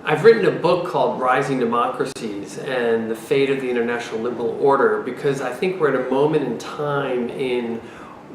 I've written a book called Rising Democracies and the Fate of the International Liberal Order because I think we're at a moment in time in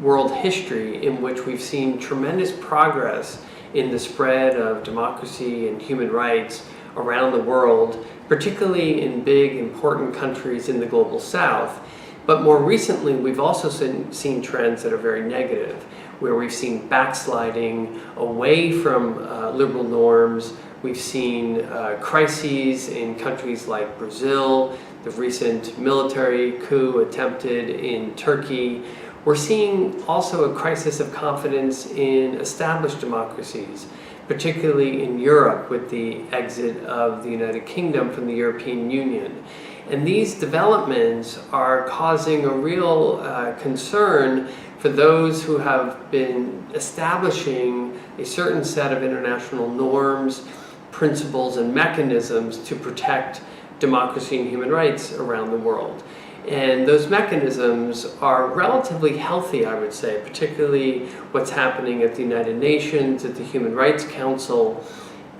world history in which we've seen tremendous progress in the spread of democracy and human rights around the world, particularly in big, important countries in the global south. But more recently, we've also seen trends that are very negative, where we've seen backsliding away from liberal norms. We've seen crises in countries like Brazil, the recent military coup attempted in Turkey. We're seeing also a crisis of confidence in established democracies, particularly in Europe with the exit of the United Kingdom from the European Union. And these developments are causing a real concern for those who have been establishing a certain set of international norms, principles, and mechanisms to protect democracy and human rights around the world. And those mechanisms are relatively healthy, I would say, particularly what's happening at the United Nations, at the Human Rights Council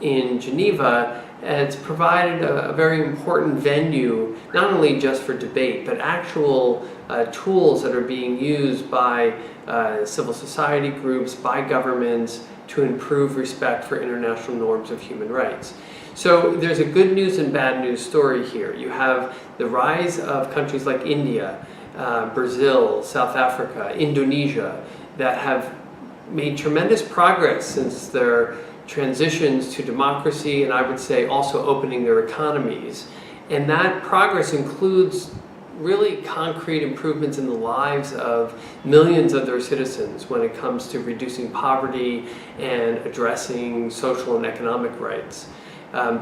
in Geneva. It's provided a very important venue, not only just for debate, but actual tools that are being used by civil society groups, by governments, to improve respect for international norms of human rights. So there's a good news and bad news story here. You have the rise of countries like India, Brazil, South Africa, Indonesia, that have made tremendous progress since their transitions to democracy, and I would say also opening their economies. And that progress includes really concrete improvements in the lives of millions of their citizens when it comes to reducing poverty and addressing social and economic rights.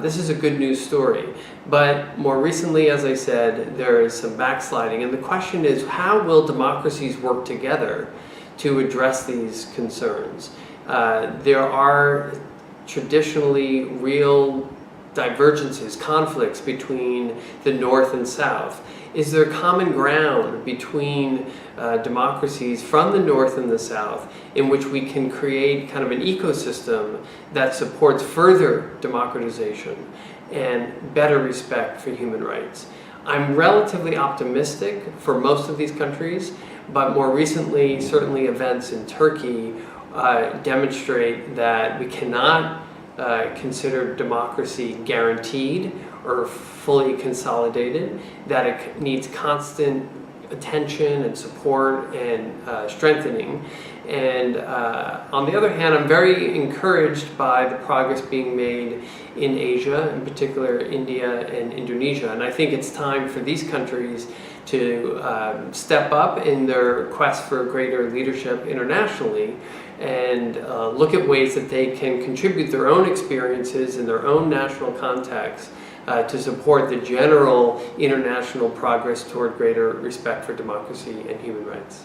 This is a good news story, but more recently, as I said, there is some backsliding, and the question is, how will democracies work together to address these concerns? There are traditionally real divergences, conflicts between the North and South. Is there common ground between democracies from the North and the South in which we can create kind of an ecosystem that supports further democratization and better respect for human rights? I'm relatively optimistic for most of these countries, but more recently, certainly events in Turkey demonstrate that we cannot consider democracy guaranteed or fully consolidated, that it needs constant attention and support and strengthening. And on the other hand, I'm very encouraged by the progress being made in Asia, in particular India and Indonesia. And I think it's time for these countries to step up in their quest for greater leadership internationally and look at ways that they can contribute their own experiences in their own national context to support the general international progress toward greater respect for democracy and human rights.